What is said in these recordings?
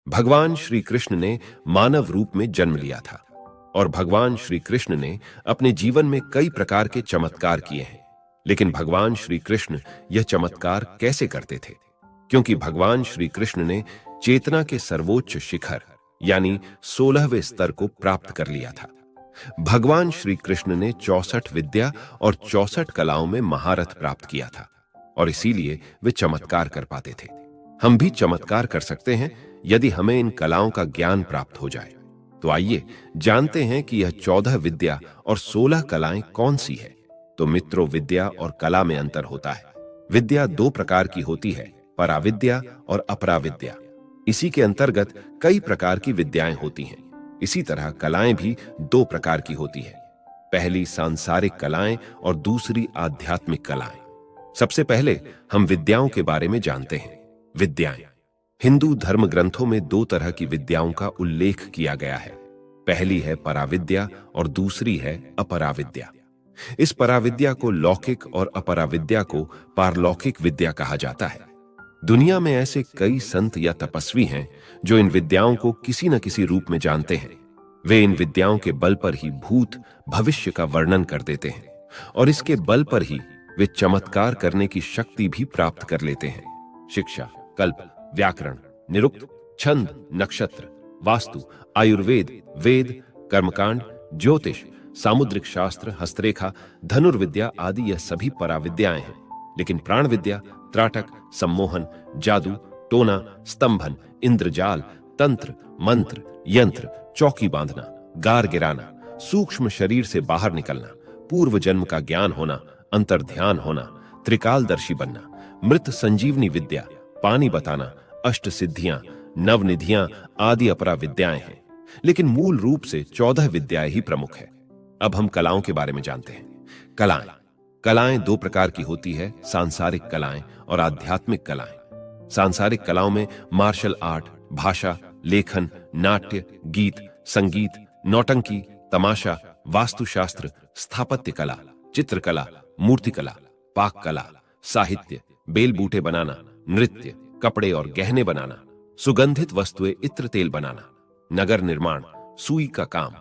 भगवान श्री कृष्ण ने मानव रूप में जन्म लिया था और भगवान श्री कृष्ण ने अपने जीवन में कई प्रकार के चमत्कार किए हैं। लेकिन भगवान श्री कृष्ण यह चमत्कार कैसे करते थे? क्योंकि भगवान श्री कृष्ण ने चेतना के सर्वोच्च शिखर यानी 16वें स्तर को प्राप्त कर लिया था। भगवान श्री कृष्ण ने 64 विद्या और 64 कलाओं में महारथ प्राप्त किया था और इसीलिए वे चमत्कार कर पाते थे। हम भी चमत्कार कर सकते हैं यदि हमें इन कलाओं का ज्ञान प्राप्त हो जाए। तो आइए जानते हैं कि यह 14 विद्या और 16 कलाएं कौन सी है। तो मित्रों, विद्या और कला में अंतर होता है। विद्या दो प्रकार की होती है, पराविद्या और अपराविद्या। इसी के अंतर्गत कई प्रकार की विद्याएं होती हैं। इसी तरह कलाएं भी दो प्रकार की होती है, पहली सांसारिक कलाएं और दूसरी आध्यात्मिक कलाएं। सबसे पहले हम विद्याओं के बारे में जानते हैं। विद्याएं हिंदू धर्म ग्रंथों में दो तरह की विद्याओं का उल्लेख किया गया है। पहली है पराविद्या और दूसरी है अपराविद्या। इस पराविद्या को लौकिक और अपराविद्या को पारलौकिक विद्या कहा जाता है। दुनिया में ऐसे कई संत या तपस्वी हैं जो इन विद्याओं को किसी न किसी रूप में जानते हैं। वे इन विद्याओं के बल पर ही भूत भविष्य का वर्णन कर देते हैं और इसके बल पर ही वे चमत्कार करने की शक्ति भी प्राप्त कर लेते हैं। शिक्षा, कल्प, व्याकरण, निरुक्त, छंद, नक्षत्र, वास्तु, आयुर्वेद, वेद, कर्मकांड, ज्योतिष, सामुद्रिक शास्त्र, हस्तरेखा, धनुर्विद्या आदि यह सभी पराविद्याएं हैं। लेकिन प्राण विद्या, त्राटक, सम्मोहन, जादू, टोना, स्तंभन, इंद्रजाल, तंत्र, मंत्र, यंत्र, चौकी बांधना, गार गिराना, सूक्ष्म शरीर से बाहर निकलना, पूर्व जन्म का ज्ञान होना, अंतर्ध्यान होना, त्रिकालदर्शी बनना, मृत संजीवनी विद्या, पानी बताना, अष्ट सिद्धियां, नवनिधियां आदि अपराविद्याएं हैं। लेकिन मूल रूप से 14 विद्याएं ही प्रमुख है। अब हम कलाओं के बारे में जानते हैं। कलाएं दो प्रकार की होती है, सांसारिक कलाएं और आध्यात्मिक कलाएं। सांसारिक कलाओं में मार्शल आर्ट, भाषा, लेखन, नाट्य, गीत, संगीत, नौटंकी, तमाशा, वास्तुशास्त्र, स्थापत्य कला, चित्रकला, मूर्तिकला, पाक कला, साहित्य, बेल बूटे बनाना, नृत्य, कपड़े और गहने बनाना, सुगंधित वस्तुएं, इत्र तेल बनाना, नगर निर्माण, सुई का काम,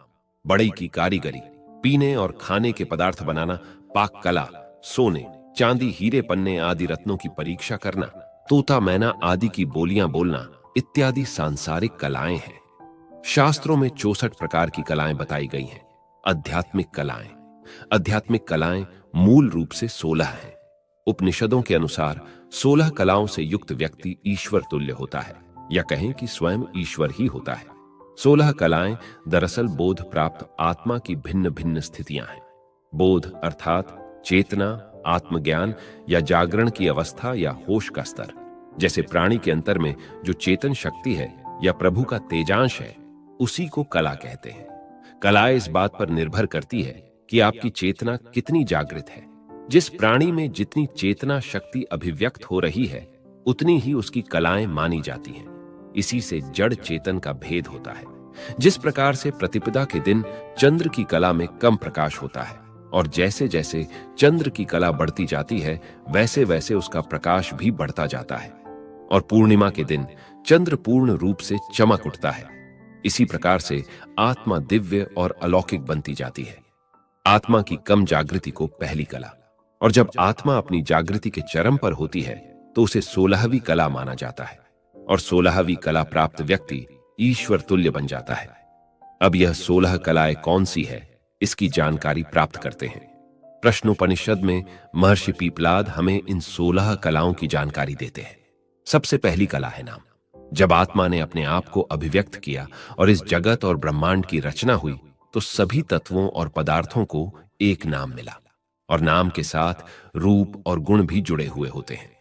बढ़ई की कारीगरी, पीने और खाने के पदार्थ बनाना, पाक कला, सोने, चांदी, हीरे, पन्ने आदि रत्नों की परीक्षा करना, तोता मैना आदि की बोलियां बोलना इत्यादि सांसारिक कलाएं हैं। शास्त्रों में 64 प्रकार की कलाएं बताई गई हैं। आध्यात्मिक कलाएं मूल रूप से 16 हैं। उपनिषदों के अनुसार 16 कलाओं से युक्त व्यक्ति ईश्वर तुल्य होता है, या कहें कि स्वयं ईश्वर ही होता है। 16 कलाएं दरअसल बोध प्राप्त आत्मा की भिन्न भिन्न स्थितियां हैं। बोध अर्थात चेतना, आत्मज्ञान या जागरण की अवस्था या होश का स्तर। जैसे प्राणी के अंतर में जो चेतन शक्ति है या प्रभु का तेजांश है, उसी को कला कहते हैं। कला इस बात पर निर्भर करती है कि आपकी चेतना कितनी जागृत है। जिस प्राणी में जितनी चेतना शक्ति अभिव्यक्त हो रही है, उतनी ही उसकी कलाएं मानी जाती हैं। इसी से जड़ चेतन का भेद होता है। जिस प्रकार से प्रतिपदा के दिन चंद्र की कला में कम प्रकाश होता है और जैसे जैसे चंद्र की कला बढ़ती जाती है, वैसे वैसे उसका प्रकाश भी बढ़ता जाता है और पूर्णिमा के दिन चंद्र पूर्ण रूप से चमक उठता है। इसी प्रकार से आत्मा दिव्य और अलौकिक बनती जाती है। आत्मा की कम जागृति को पहली कला, और जब आत्मा अपनी जागृति के चरम पर होती है तो उसे 16वीं कला माना जाता है और 16वीं कला प्राप्त व्यक्ति ईश्वर तुल्य बन जाता है। अब यह 16 कलाएं कौन सी है, इसकी जानकारी प्राप्त करते हैं। प्रश्नोपनिषद में महर्षि पीपलाद हमें इन 16 कलाओं की जानकारी देते हैं। सबसे पहली कला है नाम। जब आत्मा ने अपने आप को अभिव्यक्त किया और इस जगत और ब्रह्मांड की रचना हुई, तो सभी तत्वों और पदार्थों को एक नाम मिला और नाम के साथ रूप और गुण भी जुड़े हुए होते हैं।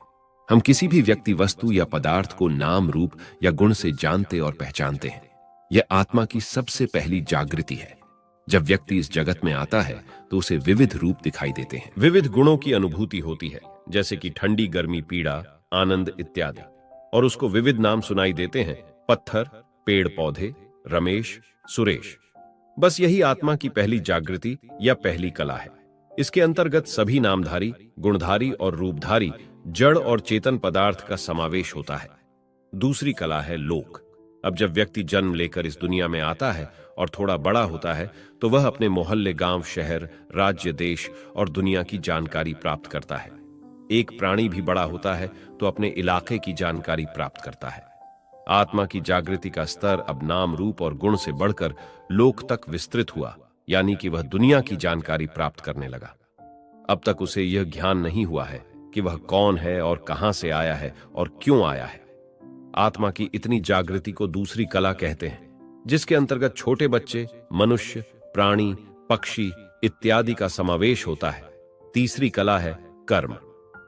हम किसी भी व्यक्ति, वस्तु या पदार्थ को नाम, रूप या गुण से जानते और पहचानते हैं। यह आत्मा की सबसे पहली जागृति है। जब व्यक्ति इस जगत में आता है तो उसे विविध रूप दिखाई देते हैं। विविध गुणों की अनुभूति होती है, जैसे कि ठंडी, गर्मी, पीड़ा, आनंद इत्यादि, और उसको विविध नाम सुनाई देते हैं। पत्थर, पेड़ पौधे, रमेश, सुरेश। बस यही आत्मा की पहली जागृति या पहली कला है। इसके अंतर्गत सभी नामधारी, गुणधारी और रूपधारी जड़ और चेतन पदार्थ का समावेश होता है। दूसरी कला है लोक। अब जब व्यक्ति जन्म लेकर इस दुनिया में आता है और थोड़ा बड़ा होता है तो वह अपने मोहल्ले, गांव, शहर, राज्य, देश और दुनिया की जानकारी प्राप्त करता है। एक प्राणी भी बड़ा होता है तो अपने इलाके की जानकारी प्राप्त करता है। आत्मा की जागृति का स्तर अब नाम, रूप और गुण से बढ़कर लोक तक विस्तृत हुआ, यानी कि वह दुनिया की जानकारी प्राप्त करने लगा। अब तक उसे यह ज्ञान नहीं हुआ है कि वह कौन है और कहां से आया है और क्यों आया है। आत्मा की इतनी जागृति को दूसरी कला कहते हैं, जिसके अंतर्गत छोटे बच्चे, मनुष्य, प्राणी, पक्षी इत्यादि का समावेश होता है। तीसरी कला है कर्म।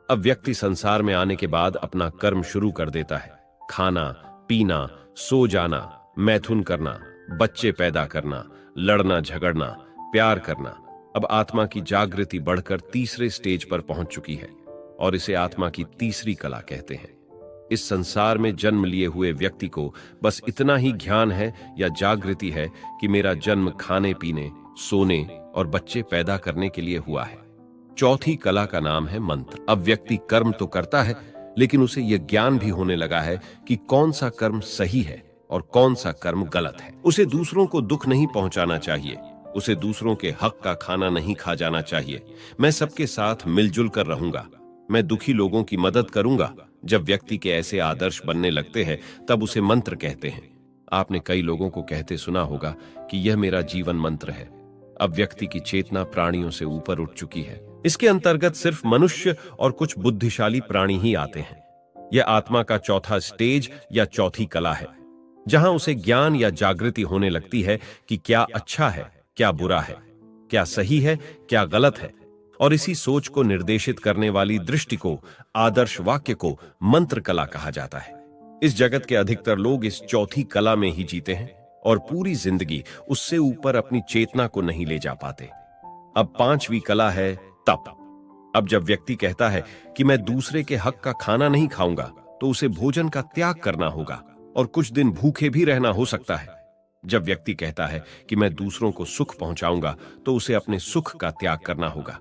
अब व्यक्ति संसार में आने के बाद अपना कर्म शुरू कर देता है। खाना, पीना, सो जाना, मैथुन करना, बच्चे पैदा करना, लड़ना झगड़ना, प्यार करना। अब आत्मा की जागृति बढ़कर तीसरे स्टेज पर पहुंच चुकी है और इसे आत्मा की तीसरी कला कहते हैं। इस संसार में जन्म लिए हुए व्यक्ति को बस इतना ही ज्ञान है या जागृति है कि मेरा जन्म खाने, पीने, सोने और बच्चे पैदा करने के लिए हुआ है। चौथी कला का नाम है मंत्र। अब व्यक्ति कर्म तो करता है, लेकिन उसे यह ज्ञान भी होने लगा है कि कौन सा कर्म सही है और कौन सा कर्म गलत है। उसे दूसरों को दुख नहीं पहुंचाना चाहिए, उसे दूसरों के हक का खाना नहीं खा जाना चाहिए। मैं सबके साथ मिलजुल कर रहूंगा, मैं दुखी लोगों की मदद करूंगा। जब व्यक्ति के ऐसे आदर्श बनने लगते हैं तब उसे मंत्र कहते हैं। आपने कई लोगों को कहते सुना होगा कि यह मेरा जीवन मंत्र है। अब व्यक्ति की चेतना प्राणियों से ऊपर उठ चुकी है। इसके अंतर्गत सिर्फ मनुष्य और कुछ बुद्धिशाली प्राणी ही आते हैं। यह आत्मा का चौथा स्टेज या चौथी कला है, जहां उसे ज्ञान या जागृति होने लगती है कि क्या अच्छा है, क्या बुरा है, क्या सही है, क्या गलत है। और इसी सोच को निर्देशित करने वाली दृष्टि को, आदर्श वाक्य को मंत्र कला कहा जाता है। इस जगत के अधिकतर लोग इस चौथी कला में ही जीते हैं और पूरी जिंदगी उससे ऊपर अपनी चेतना को नहीं ले जा पाते। अब पांचवी कला है तप। अब जब व्यक्ति कहता है कि मैं दूसरे के हक का खाना नहीं खाऊंगा, तो उसे भोजन का त्याग करना होगा और कुछ दिन भूखे भी रहना हो सकता है। जब व्यक्ति कहता है कि मैं दूसरों को सुख पहुंचाऊंगा, तो उसे अपने सुख का त्याग करना होगा।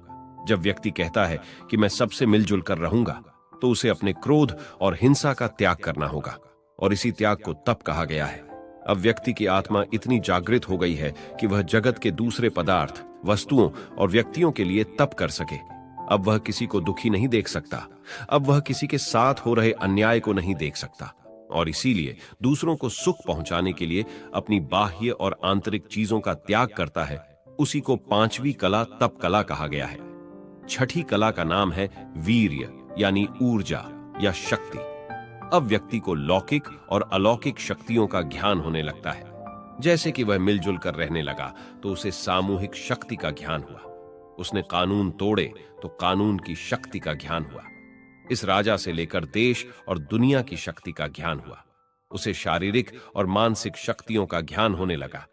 जब व्यक्ति कहता है कि मैं सबसे मिलजुल कर रहूंगा, तो उसे अपने क्रोध और हिंसा का त्याग करना होगा, और इसी त्याग को तप कहा गया है। अब व्यक्ति की आत्मा इतनी जागृत हो गई है कि वह जगत के दूसरे पदार्थ, वस्तुओं और व्यक्तियों के लिए तप कर सके। अब वह किसी को दुखी नहीं देख सकता, अब वह किसी के साथ हो रहे अन्याय को नहीं देख सकता, और इसीलिए दूसरों को सुख पहुंचाने के लिए अपनी बाह्य और आंतरिक चीजों का त्याग करता है। उसी को पांचवी कला तप कला कहा गया है। छठी कला का नाम है वीर्य, यानी ऊर्जा या शक्ति। अब व्यक्ति को लौकिक और अलौकिक शक्तियों का ज्ञान होने लगता है। जैसे कि वह मिलजुल कर रहने लगा तो उसे सामूहिक शक्ति का ज्ञान हुआ। उसने कानून तोड़े तो कानून की शक्ति का ज्ञान हुआ। इस राजा से लेकर देश और दुनिया की शक्ति का ज्ञान हुआ। उसे शारीरिक और मानसिक शक्तियों का ज्ञान होने लगा।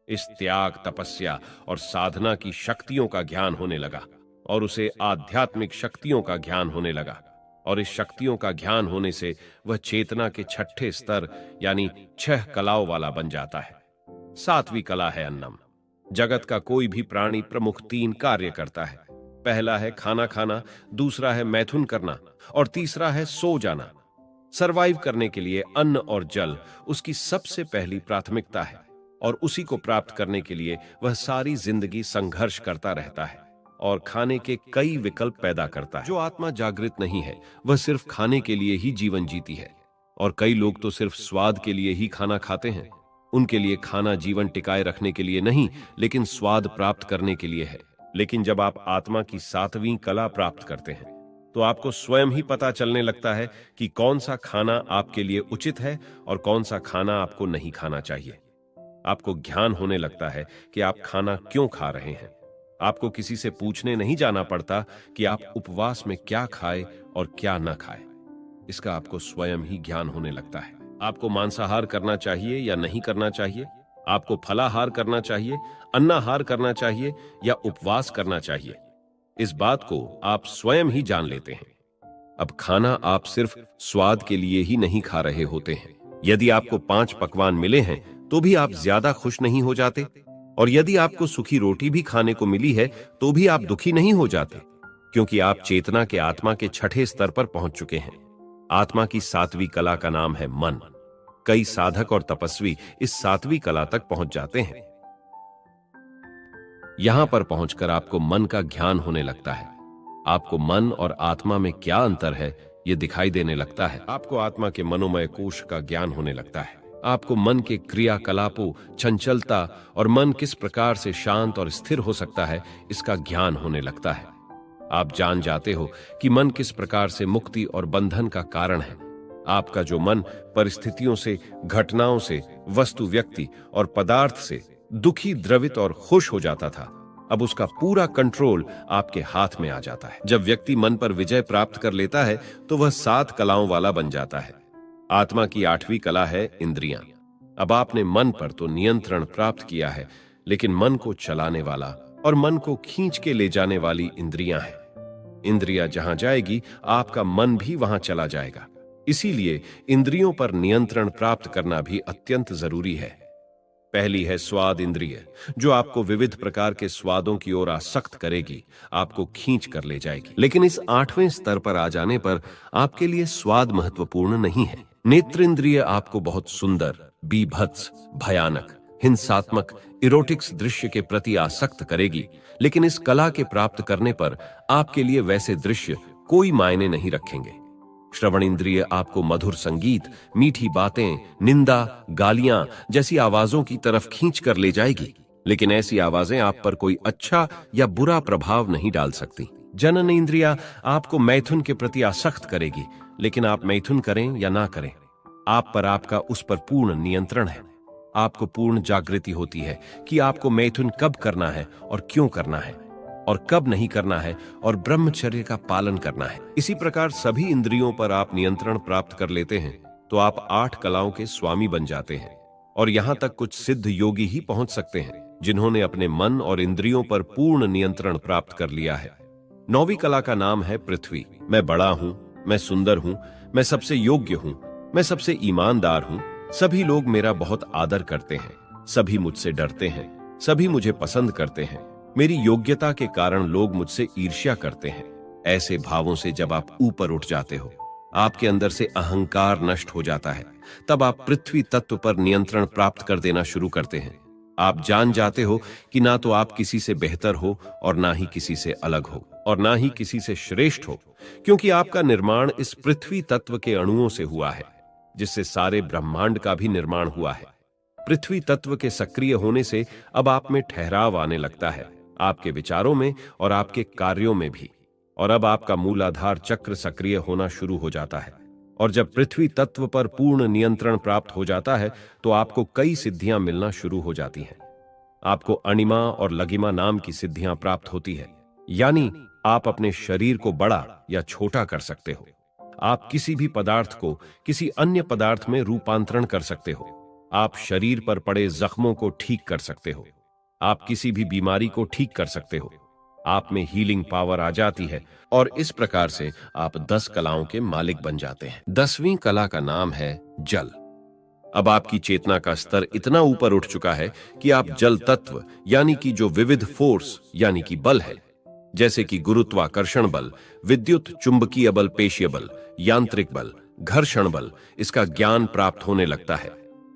इस त्याग, तपस्या और साधना की शक्तियों का ज्ञान होने लगा, और उसे आध्यात्मिक शक्तियों का ज्ञान होने लगा। और इस शक्तियों का ज्ञान होने से वह चेतना के छठे स्तर यानी 6 कलाओं वाला बन जाता है। सातवीं कला है अन्नम। जगत का कोई भी प्राणी प्रमुख 3 कार्य करता है। पहला है खाना खाना, दूसरा है मैथुन करना और तीसरा है सो जाना। सरवाइव करने के लिए अन्न और जल उसकी सबसे पहली प्राथमिकता है, और उसी को प्राप्त करने के लिए वह सारी जिंदगी संघर्ष करता रहता है और खाने के कई विकल्प पैदा करता है। जो आत्मा जागृत नहीं है वह सिर्फ खाने के लिए ही जीवन जीती है, और कई लोग तो सिर्फ स्वाद के लिए ही खाना खाते हैं। उनके लिए खाना जीवन टिकाए रखने के लिए नहीं, लेकिन स्वाद प्राप्त करने के लिए है। लेकिन जब आप आत्मा की 7वीं कला प्राप्त करते हैं तो आपको स्वयं ही पता चलने लगता है कि कौन सा खाना आपके लिए उचित है और कौन सा खाना आपको नहीं खाना चाहिए। आपको ज्ञान होने लगता है कि आप खाना क्यों खा रहे हैं। आपको किसी से पूछने नहीं जाना पड़ता कि आप उपवास में क्या खाए और क्या न खाए। इसका आपको स्वयं ही ज्ञान होने लगता है। आपको मांसाहार करना चाहिए या नहीं करना चाहिए, आपको फलाहार करना चाहिए, अन्नाहार करना चाहिए या उपवास करना चाहिए। इस बात को आप स्वयं ही जान लेते हैं। अब खाना आप सिर्फ स्वाद के लिए ही नहीं खा रहे होते हैं। यदि आपको 5 पकवान मिले हैं तो भी आप ज्यादा खुश नहीं हो जाते, और यदि आपको सूखी रोटी भी खाने को मिली है तो भी आप दुखी नहीं हो जाते, क्योंकि आप चेतना के आत्मा के छठे स्तर पर पहुंच चुके हैं। आत्मा की 7वीं कला का नाम है मन। कई साधक और तपस्वी इस 7वीं कला तक पहुंच जाते हैं। यहां पर पहुंचकर आपको मन का ज्ञान होने लगता है। आपको मन और आत्मा में क्या अंतर है यह दिखाई देने लगता है। आपको आत्मा के मनोमय कोश का ज्ञान होने लगता है। आपको मन के क्रियाकलापों, चंचलता और मन किस प्रकार से शांत और स्थिर हो सकता है इसका ज्ञान होने लगता है। आप जान जाते हो कि मन किस प्रकार से मुक्ति और बंधन का कारण है। आपका जो मन परिस्थितियों से, घटनाओं से, वस्तु, व्यक्ति और पदार्थ से दुखी, द्रवित और खुश हो जाता था, अब उसका पूरा कंट्रोल आपके हाथ में आ जाता है। जब व्यक्ति मन पर विजय प्राप्त कर लेता है तो वह 7 कलाओं वाला बन जाता है। आत्मा की 8वीं कला है इंद्रियां। अब आपने मन पर तो नियंत्रण प्राप्त किया है, लेकिन मन को चलाने वाला और मन को खींच के ले जाने वाली इंद्रियां हैं। इंद्रियां जहां जाएगी आपका मन भी वहां चला जाएगा। इसीलिए इंद्रियों पर नियंत्रण प्राप्त करना भी अत्यंत जरूरी है। पहली है स्वाद इंद्रिय, जो आपको विविध प्रकार के स्वादों की ओर आसक्त करेगी, आपको खींच कर ले जाएगी। लेकिन इस 8वें स्तर पर आ जाने पर आपके लिए स्वाद महत्वपूर्ण नहीं है। नेत्र इंद्रिय आपको बहुत सुंदर, बीभत्स, भयानक, हिंसात्मक, इरोटिक्स दृश्य के प्रति आसक्त करेगी, लेकिन इस कला के प्राप्त करने पर आपके लिए वैसे दृश्य कोई मायने नहीं रखेंगे। श्रवण इंद्रिय आपको मधुर संगीत, मीठी बातें, निंदा, गालियां जैसी आवाजों की तरफ खींच कर ले जाएगी, लेकिन ऐसी आवाजें आप पर कोई अच्छा या बुरा प्रभाव नहीं डाल सकती। जनन इंद्रिया आपको मैथुन के प्रति आसक्त करेगी, लेकिन आप मैथुन करें या ना करें, आप पर आपका उस पर पूर्ण नियंत्रण है। आपको पूर्ण जागृति होती है कि आपको मैथुन कब करना है और क्यों करना है और कब नहीं करना है, और ब्रह्मचर्य का पालन करना है। इसी प्रकार सभी इंद्रियों पर आप नियंत्रण प्राप्त कर लेते हैं तो आप 8 कलाओं के स्वामी बन जाते हैं। और यहां तक कुछ सिद्ध योगी ही पहुंच सकते हैं जिन्होंने अपने मन और इंद्रियों पर पूर्ण नियंत्रण प्राप्त कर लिया है। 9वीं कला का नाम है पृथ्वी। मैं बड़ा हूं, मैं सुंदर हूं, मैं सबसे योग्य हूं, मैं सबसे ईमानदार हूं, सभी लोग मेरा बहुत आदर करते हैं, सभी मुझसे डरते हैं, सभी मुझे पसंद करते हैं, मेरी योग्यता के कारण लोग मुझसे ईर्ष्या करते हैं। ऐसे भावों से जब आप ऊपर उठ जाते हो, आपके अंदर से अहंकार नष्ट हो जाता है, तब आप पृथ्वी तत्व पर नियंत्रण प्राप्त कर देना शुरू करते हैं। आप जान जाते हो कि ना तो आप किसी से बेहतर हो और ना ही किसी से अलग हो और ना ही किसी से श्रेष्ठ हो, क्योंकि आपका निर्माण इस पृथ्वी तत्व के अणुओं से हुआ है, जिससे सारे ब्रह्मांड का भी निर्माण हुआ है। पृथ्वी तत्व के सक्रिय होने से अब आप में ठहराव आने लगता है, आपके विचारों में और आपके कार्यों में भी। और अब आपका मूलाधार चक्र सक्रिय होना शुरू हो जाता है। और जब पृथ्वी तत्व पर पूर्ण नियंत्रण प्राप्त हो जाता है तो आपको कई सिद्धियां मिलना शुरू हो जाती हैं। आपको अणिमा और लगिमा नाम की सिद्धियां प्राप्त होती है, यानी आप अपने शरीर को बड़ा या छोटा कर सकते हो। आप किसी भी पदार्थ को किसी अन्य पदार्थ में रूपांतरण कर सकते हो। आप शरीर पर पड़े जख्मों को ठीक कर सकते हो। आप किसी भी बीमारी को ठीक कर सकते हो। आप में हीलिंग पावर आ जाती है और इस प्रकार से आप 10 कलाओं के मालिक बन जाते हैं। 10वीं कला का नाम है जल। अब आपकी चेतना का स्तर इतना ऊपर उठ चुका है कि आप जल तत्व यानी कि जो विविध फोर्स यानी कि बल है, जैसे कि गुरुत्वाकर्षण बल, विद्युत चुंबकीय बल, पेशीय बल, यांत्रिक बल, घर्षण बल, इसका ज्ञान प्राप्त होने लगता है।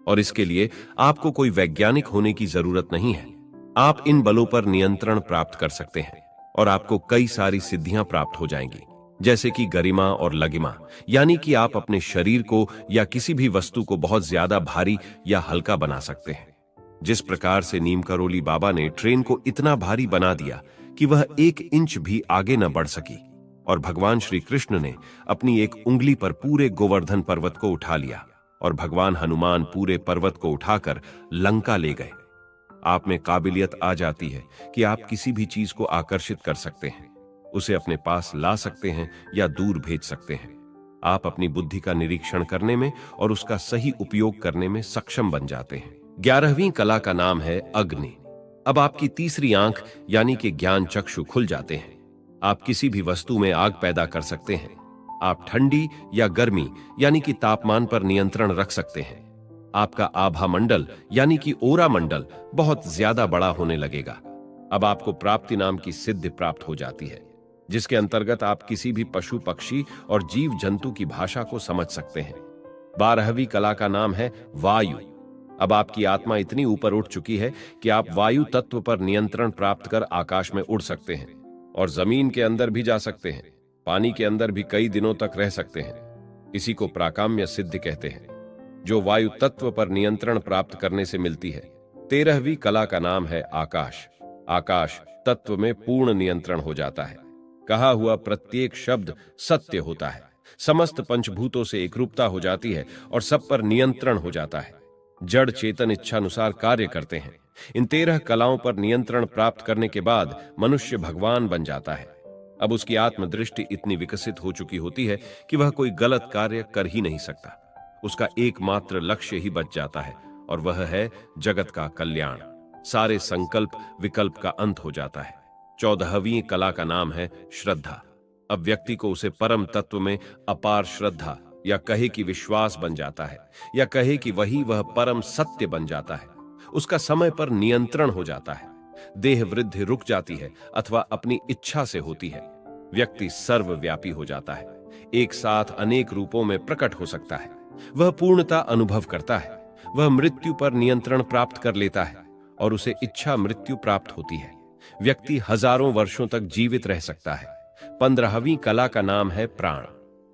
और इसके लिए आपको कोई वैज्ञानिक होने की जरूरत नहीं है। आप इन बलों पर नियंत्रण प्राप्त कर सकते हैं और आपको कई सारी सिद्धियां प्राप्त हो जाएंगी, जैसे कि गरिमा और लगिमा, यानी कि आप अपने शरीर को या किसी भी वस्तु को बहुत ज्यादा भारी या हल्का बना सकते हैं। जिस प्रकार से नीम करोली बाबा ने ट्रेन को इतना भारी बना दिया कि वह 1 इंच भी आगे न बढ़ सकी, और भगवान श्री कृष्ण ने अपनी एक उंगली पर पूरे गोवर्धन पर्वत को उठा लिया, और भगवान हनुमान पूरे पर्वत को उठाकर लंका ले गए। आप में काबिलियत आ जाती है कि आप किसी भी चीज को आकर्षित कर सकते हैं, उसे अपने पास ला सकते हैं या दूर भेज सकते हैं। आप अपनी बुद्धि का निरीक्षण करने में और उसका सही उपयोग करने में सक्षम बन जाते हैं। 11वीं कला का नाम है अग्नि। अब आपकी तीसरी आंख यानी कि ज्ञान चक्षु खुल जाते हैं। आप किसी भी वस्तु में आग पैदा कर सकते हैं। आप ठंडी या गर्मी यानी कि तापमान पर नियंत्रण रख सकते हैं। आपका आभा मंडल यानी कि ओरा मंडल बहुत ज्यादा बड़ा होने लगेगा। अब आपको प्राप्ति नाम की सिद्धि प्राप्त हो जाती है, जिसके अंतर्गत आप किसी भी पशु, पक्षी और जीव जंतु की भाषा को समझ सकते हैं। 12वीं कला का नाम है वायु। अब आपकी आत्मा इतनी ऊपर उठ चुकी है कि आप वायु तत्व पर नियंत्रण प्राप्त कर आकाश में उड़ सकते हैं और जमीन के अंदर भी जा सकते हैं, पानी के अंदर भी कई दिनों तक रह सकते हैं। इसी को प्राकाम्य सिद्धि कहते हैं, जो वायु तत्व पर नियंत्रण प्राप्त करने से मिलती है। 13वीं कला का नाम है आकाश। आकाश तत्व में पूर्ण नियंत्रण हो जाता है। कहा हुआ प्रत्येक शब्द सत्य होता है। समस्त पंचभूतों से एकरूपता हो जाती है और सब पर नियंत्रण हो जाता है। जड़ चेतन इच्छानुसार कार्य करते हैं। इन 13 कलाओं पर नियंत्रण प्राप्त करने के बाद मनुष्य भगवान बन जाता है। अब उसकी आत्मदृष्टि इतनी विकसित हो चुकी होती है कि वह कोई गलत कार्य कर ही नहीं सकता। उसका एकमात्र लक्ष्य ही बच जाता है और वह है जगत का कल्याण। सारे संकल्प विकल्प का अंत हो जाता है। 14वीं कला का नाम है श्रद्धा। अब व्यक्ति को उसे परम तत्व में अपार श्रद्धा या कहे कि विश्वास बन जाता है, या कहे कि वही वह परम सत्य बन जाता है। उसका समय पर नियंत्रण हो जाता है। देह वृद्धि रुक जाती है अथवा अपनी इच्छा से होती है। व्यक्ति सर्वव्यापी हो जाता है, एक साथ अनेक रूपों में प्रकट हो सकता है। वह पूर्णता अनुभव करता है। वह मृत्यु पर नियंत्रण प्राप्त कर लेता है और उसे इच्छा मृत्यु प्राप्त होती है। व्यक्ति हजारों वर्षों तक जीवित रह सकता है। 15वीं कला का नाम है प्राण।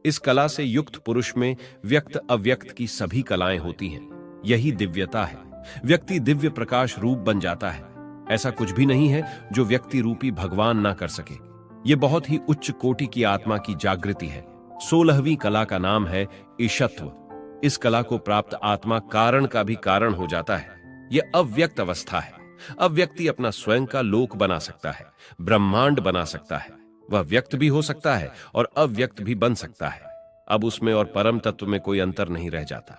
इस कला से युक्त पुरुष में व्यक्त अव्यक्त की सभी कलाएं होती हैं। यही दिव्यता है। व्यक्ति दिव्य प्रकाश रूप बन जाता है। ऐसा कुछ भी नहीं है जो व्यक्ति रूपी भगवान ना कर सके। यह बहुत ही उच्च कोटि की आत्मा की जागृति है। 16वीं कला का नाम है ईशत्व। इस कला को प्राप्त आत्मा कारण का भी कारण हो जाता है। यह अव्यक्त अवस्था है। अब व्यक्ति अपना स्वयं का लोक बना सकता है, ब्रह्मांड बना सकता है। वह व्यक्त भी हो सकता है और अव्यक्त भी बन सकता है। अब उसमें और परम तत्व में कोई अंतर नहीं रह जाता।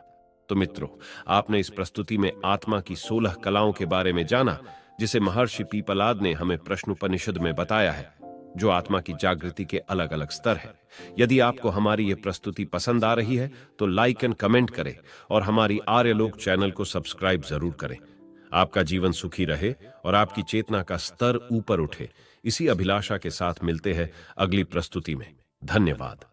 तो मित्रों, आपने इस प्रस्तुति में आत्मा की 16 कलाओं के बारे में जाना, जिसे महर्षि पीपलाद ने हमें प्रश्नोपनिषद में बताया है, जो आत्मा की जागृति के अलग अलग स्तर है। यदि आपको हमारी यह प्रस्तुति पसंद आ रही है तो लाइक एंड कमेंट करें और हमारी आर्यलोक चैनल को सब्सक्राइब जरूर करें। आपका जीवन सुखी रहे और आपकी चेतना का स्तर ऊपर उठे, इसी अभिलाषा के साथ मिलते हैं अगली प्रस्तुति में। धन्यवाद।